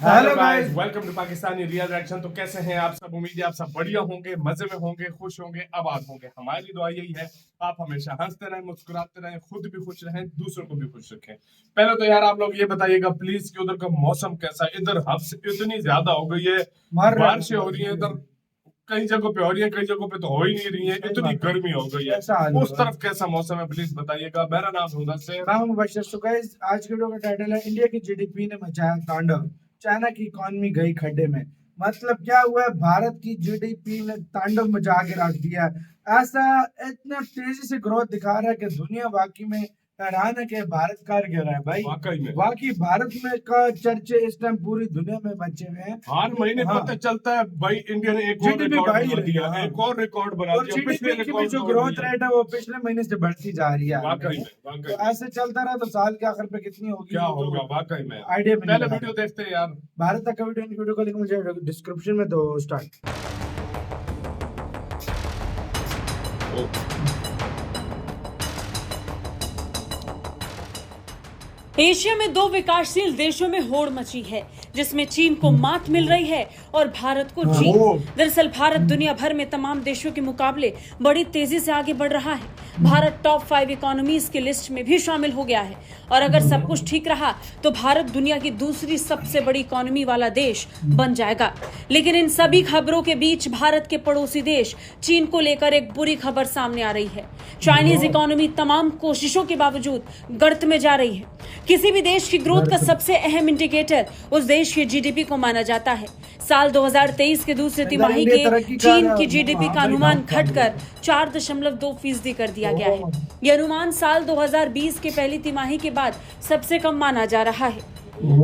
Hello guys, welcome to Pakistani real reaction. तो कैसे हैं आप सब? उम्मीद है आप सब बढ़िया होंगे, मजे में होंगे, खुश होंगे, आबाद होंगे। हमारी दुआ यही है आप हमेशा हंसते रहें, मुस्कुराते रहें, खुद भी खुश रहें, दूसरों को भी खुश रखें। पहले तो यार आप लोग ये बताइएगा प्लीज कि उधर का मौसम कैसा है। इधर हद से इतनी ज्यादा हो गई है, बारिशें हो रही है इधर, कई जगहों पे हो रही है, कई जगहों पे तो हो ही नहीं रही है। इतनी गर्मी हो गई है। उस तरफ कैसा मौसम है प्लीज बताइएगा। मेरा नाम है मुदस्सिर। मैं हूं मुबश्शिर। सो गाइस, आज के वीडियो का टाइटल है इंडिया की जीडीपी ने मचाया तांडव, चाइना की इकोनॉमी गई खड्डे में। मतलब क्या हुआ है, भारत की जीडीपी ने तांडव मचा के रख दिया है। ऐसा इतना तेजी से ग्रोथ दिखा रहा है कि दुनिया वाकई में हैरान है कि भारत कर क्या रहा है भाई। वाकई भारत में का चर्चे इस टाइम पूरी दुनिया में मचे हुए हैं। हर महीने पता चलता है भाई इंडिया ने एक और रिकॉर्ड बना दिया, एक और रिकॉर्ड बना दिया। पिछले रिकॉर्ड जो ग्रोथ रेट है वो पिछले महीने से बढ़ती जा रही है। वाकई में तो ऐसे चलता रहा तो साल के आखिर पे कितनी होगी, क्या होगा वाकई में आइडिया में पहले वीडियो देखते हैं यार। भारत तक का वीडियो का लिंक मुझे डिस्क्रिप्शन में, तो स्टार्ट। एशिया में दो विकासशील देशों में होड़ मची है, जिसमें चीन को मात मिल रही है और भारत को जीत। दरअसल भारत दुनिया भर में तमाम देशों के मुकाबले बड़ी तेजी से आगे बढ़ रहा है। भारत टॉप 5 इकोनॉमीज की लिस्ट में भी शामिल हो गया है और अगर सब कुछ ठीक रहा तो भारत दुनिया की दूसरी सबसे बड़ी इकोनॉमी वाला देश बन जाएगा। लेकिन इन सभी खबरों के बीच भारत के पड़ोसी देश चीन को लेकर एक बुरी खबर सामने आ रही है। चाइनीज इकोनॉमी तमाम कोशिशों के बावजूद गर्त में जा रही है। किसी भी देश की ग्रोथ का सबसे अहम इंडिकेटर उस देश की जीडीपी को माना जाता है। साल 2023 के दूसरे तिमाही के चीन की जीडीपी का अनुमान घटकर 4.2% कर दिया गया है। यह अनुमान साल 2020 के पहली तिमाही के बाद सबसे कम माना जा रहा है।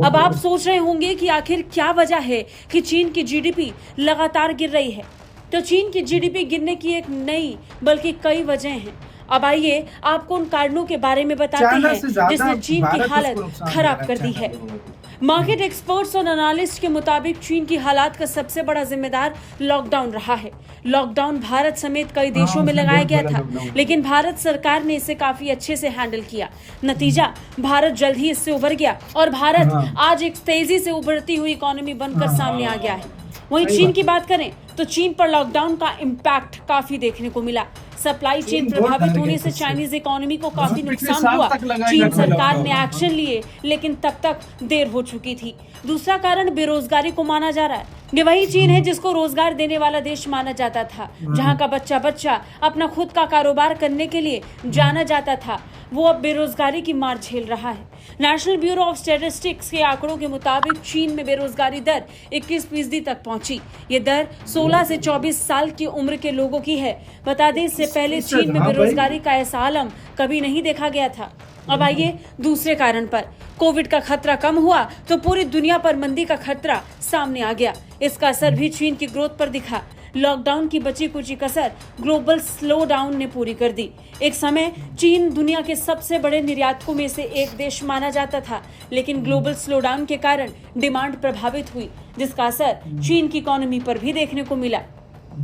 अब आप सोच रहे होंगे कि आखिर क्या वजह है कि चीन की जीडीपी लगातार गिर रही है। तो चीन की जीडीपी गिरने की एक नई बल्कि कई वजह हैं। अब आइए आपको उन कारणों के बारे में बताते हैं जिसने चीन की हालत खराब कर दी है। मार्केट एक्सपर्ट्स और एनालिस्ट के मुताबिक चीन की हालात का सबसे बड़ा जिम्मेदार लॉकडाउन रहा है। लॉकडाउन भारत समेत कई देशों में लगाया गया था, लेकिन भारत सरकार ने इसे काफी अच्छे से हैंडल किया। नतीजा, भारत जल्द ही इससे उभर गया और भारत आज एक तेजी से उभरती हुई इकोनॉमी बनकर सामने आ गया है। वहीं चीन की बात करें तो चीन पर लॉकडाउन का इम्पैक्ट काफी देखने को मिला। सप्लाई चेन प्रभावित होने से चाइनीज इकोनॉमी को काफी नुकसान हुआ। चीन सरकार ने एक्शन लिए, लेकिन तब तक देर हो चुकी थी। दूसरा कारण बेरोजगारी को माना जा रहा है। ये वही चीन है जिसको रोजगार देने वाला देश माना जाता था, जहां का बच्चा बच्चा अपना खुद का कारोबार करने के लिए जाना जाता था, वो अब बेरोजगारी की मार झेल रहा है। नेशनल ब्यूरो ऑफ स्टैटिस्टिक्स के आंकड़ों के मुताबिक चीन में बेरोजगारी दर 21% तक पहुंची। ये दर 16 से 24 साल की उम्र के लोगों की है। बता दें, इससे पहले चीन में बेरोजगारी का ऐसा आलम कभी नहीं देखा गया था। अब आइए दूसरे कारण पर। कोविड का खतरा कम हुआ तो पूरी दुनिया पर मंदी का खतरा सामने आ गया। इसका असर भी चीन की ग्रोथ पर दिखा। लॉकडाउन की बची कुची कसर ग्लोबल स्लो डाउन ने पूरी कर दी। एक समय चीन दुनिया के सबसे बड़े निर्यातकों में से एक देश माना जाता था, लेकिन ग्लोबल स्लो डाउन के कारण डिमांड प्रभावित हुई, जिसका असर चीन की इकोनॉमी पर भी देखने को मिला।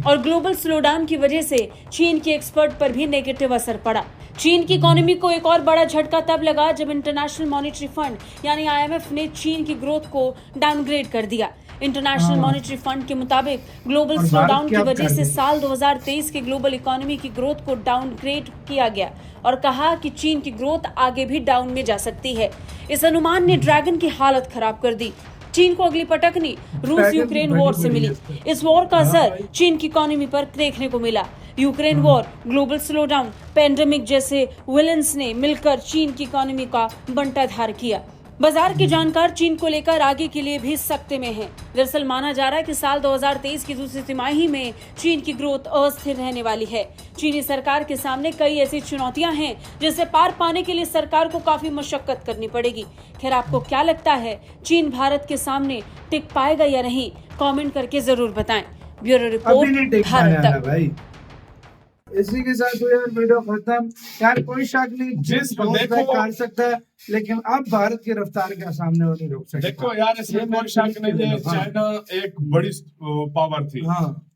और ग्लोबल स्लो डाउन की वजह से चीन के एक्सपोर्ट पर भी नेगेटिव असर पड़ा। चीन की इकोनॉमी को एक और बड़ा झटका तब लगा जब इंटरनेशनल मॉनेटरी फंड यानी IMF ने चीन की ग्रोथ को डाउनग्रेड कर दिया। इंटरनेशनल मॉनेटरी फंड के मुताबिक ग्लोबल स्लोडाउन की वजह से साल 2023 के ग्लोबल इकोनॉमी की ग्रोथ को डाउनग्रेड किया गया और कहा कि चीन की ग्रोथ आगे भी डाउन में जा सकती है। इस अनुमान ने ड्रैगन की हालत खराब कर दी। चीन को अगली पटकनी रूस यूक्रेन वॉर से मिली। इस वॉर का असर चीन की इकोनॉमी पर देखने को मिला। Ukraine war, global slowdown, pandemic जैसे विलेंस ने मिलकर चीन की इकोनॉमी का बंटाधार किया। बाजार के जानकार चीन को लेकर आगे के लिए भी सकते में हैं। दरअसल माना जा रहा है कि साल 2023 की दूसरी तिमाही में चीन की ग्रोथ अस्थिर रहने वाली है। चीनी सरकार के सामने कई ऐसी चुनौतियां हैं जिसे पार पाने के लिए सरकार को काफी मशक्कत करनी पड़ेगी। खैर, आपको क्या लगता है, चीन भारत के सामने टिक पाएगा या नहीं? कमेंट करके जरूर बताएं। ब्यूरो रिपोर्ट, भारत तक। इसी के साथ तो यार वीडियो खत्म। यार कोई शक नहीं, जिस कर सकता है, लेकिन अब भारत की रफ्तार के सामने वो नहीं रोक सकता। देखो यार, इसमें कोई शक नहीं है, चाइना एक बड़ी पावर थी,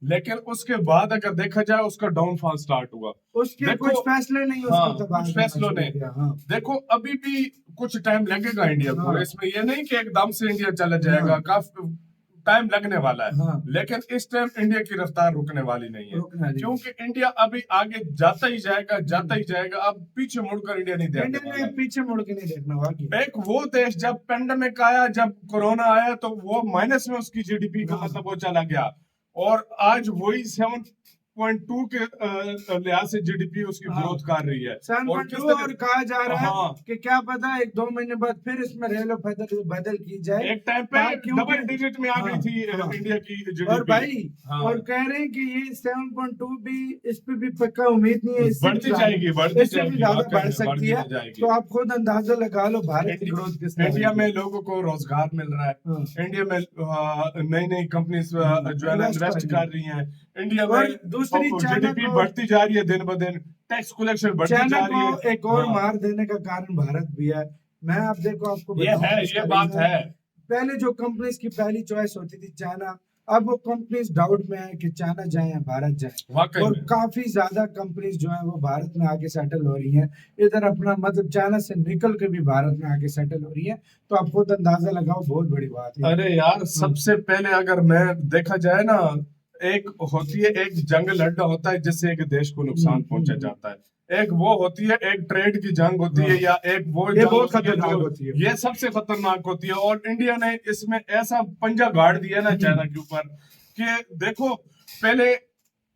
लेकिन उसके बाद अगर देखा जाए उसका डाउनफॉल स्टार्ट हुआ। उसके कुछ फैसले नहीं, कुछ फैसलों ने देखो अभी भी कुछ टाइम लगेगा इंडिया को, हाँ। इसमें ये नहीं कि एकदम से इंडिया चला जाएगा, हाँ। काफी टाइम लगने वाला है। हाँ। लेकिन इस टाइम इंडिया की रफ्तार रुकने वाली नहीं है, रुकने वाली नहीं। क्योंकि इंडिया अभी आगे जाता ही जाएगा। अब पीछे मुड़कर इंडिया नहीं देखने इंडिया वाला ने है। पीछे मुड़ के नहीं देखना वाकई। एक वो देश जब पेंडेमिक आया, जब कोरोना आया, तो वो माइनस में उसकी जीडीपी का हाँ। मतलब वो चला गया, और आज वही 7.2 के लिहाज से जीडीपी उसकी हाँ। ग्रोथ कर रही है। और 7.2 किस तरह और कहा जा रहा है हाँ। कि क्या पता 1-2 महीने बाद फिर इसमें रेलो बदल की जाए। एक टाइम पे क्योंकि- डबल डिजिट में आ गई हाँ, थी हाँ। इंडिया की जीडीपी। और भाई हाँ। और कह रहे हैं कि ये 7.2 भी, इस पे भी पक्का उम्मीद नहीं है, इससे बढ़ती भी जाएगी, इससे भी ज्यादा बढ़ सकती है। जाएगी। तो आप खुद अंदाजा लगा लो भारत की ग्रोथ किस तरह इंडिया की में है। लोगों को रोजगार मिल रहा है, हाँ। इंडिया में नई नई कंपनीज जो है ना Invest इन्वेस्ट कर कर रही हैं, इंडिया और में दूसरी चाइना जीडीपी को- बढ़ती जा रही है दिन ब दिन, टैक्स कलेक्शन बढ़ती चाइना जा रही को है। एक और हाँ। मार देने का कारण भारत भी है। मैं आप देखो आपको ये बताऊं है, इसका ये बात reason। है। पहले जो कंपनीज की पहली चॉइस होती थी चाइना, अब वो कंपनीज डाउट में है कि चाइना जाए या भारत जाए। वाकई और में। काफी ज्यादा कंपनीज जो है वो भारत में आके सेटल हो रही हैं, इधर अपना मतलब चाइना से निकल के भी भारत में आके सेटल हो रही है। तो आप खुद अंदाजा लगाओ, बहुत बड़ी बात है। अरे यार, सबसे पहले अगर मैं देखा जाए ना, एक होती है, एक जंग लड़ना होता है जिससे एक देश को नुकसान पहुंचा जाता है, एक वो होती है, एक ट्रेड की जंग होती है, हाँ। या एक वो ये जंग बहुत होती है खतरनाक जो- होती है। ये सबसे खतरनाक होती है। और इंडिया ने इसमें ऐसा पंजा गाड़ दिया ना चाइना के ऊपर कि देखो, पहले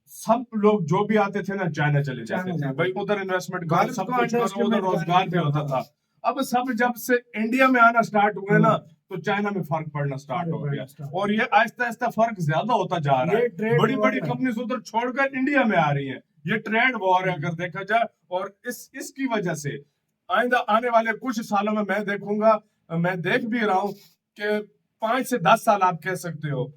सब लोग जो भी आते थे ना चाइना चले जाते चाइना थे, जाते भाई थे। उधर इन्वेस्टमेंट करो, भारत सब को कुछ करो, उधर underestimate रोजगार करने भी का, होता हाँ। था। अब सब जब से इंडिया में आना स्टार्ट हुए ना, हाँ। तो चाइना में फर्क पड़ना स्टार्ट हो फर्क गया, पड़ना start और ये आहिस्ता आहिस्ता फर्क ज्यादा होता जा रहा ये है। trade बड़ी war बड़ी है। कंपनीज उधर छोड़कर इंडिया में आ रही हैं, ये ट्रेड वॉर है अगर देखा जाए। और इसकी वजह से आइंदा आने वाले कुछ सालों में मैं देखूंगा, मैं देख भी रहा हूं कि 5 से 10 साल आप कह सकते हो,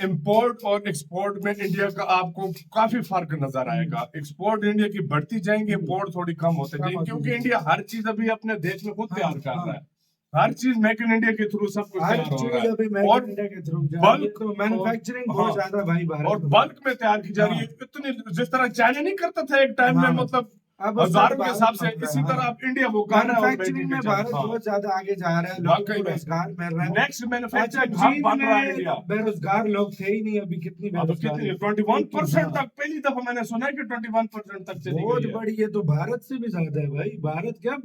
इंपोर्ट और एक्सपोर्ट में इंडिया का आपको काफी फर्क नजर आएगा। एक्सपोर्ट इंडिया की बढ़ती जाएंगी, इंपोर्ट थोड़ी कम होती कम जाएगी, होती क्योंकि जाएगी। इंडिया हर चीज अभी अपने देश में खुद हाँ, तैयार कर हाँ। रहा है। हर चीज मेक इन इंडिया के थ्रू सब कुछ हर तैयार हो चीज रहा अभी है, मेक और इन इंडिया के थ्रू जा रही है, बल्क तो मैन्युफैक्चरिंग हाँ, बहुत ज्यादा भाई भारत और में। बल्क में तैयार की जा रही है। हाँ। इतनी जिस तरह चाइना नहीं करता था एक टाइम में, हाँ। मतलब अब उससे हजारों के भारत हिसाब से, बढ़ रहा है, इसी हाँ। तरह अब इंडिया वो कर रहा है, और मैन्युफैक्चरिंग making में के भारत हाँ। बहुत ज्यादा आगे जा रहा है, लोगों वाकई को में। रोजगार मिल रहा है। नेक्स्ट अच्छा, मैन्युफैक्चरिंग हब चीन बन रहा है में इंडिया। बेरोजगार लोग थे ही नहीं, अभी कितनी अब बेरोजगारी कितनी 21% हाँ। तक, पहली दफा मैंने सुना है कि 21% तक चली बहुत गई है। बड़ी, ये तो भारत से भी ज्यादा है भाई। भारत क्या,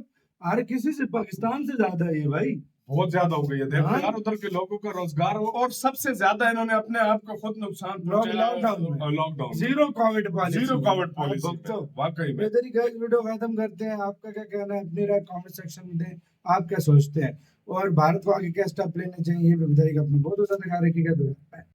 हर किसी से पाकिस्तान से ज्यादा है ये भाई। बहुत ज्यादा हो गई है, देखो हाँ। यार, उधर के लोगों का रोजगार हो, और सबसे ज्यादा इन्होंने अपने आप को खुद नुकसान पहुंचाया lockdown, zero Covid policy, zero Covid policy में, वाकई में। बेहतरी गाइस, वीडियो खत्म करते हैं। आपका क्या कहना है, अपनी राय कमेंट सेक्शन में दें। आप क्या सोचते हैं, और भारत को आगे क्या स्टेप लेने चाहिए ये भी बताइएगा। अपना बहुत ज्यादा ख्याल रखिएगा।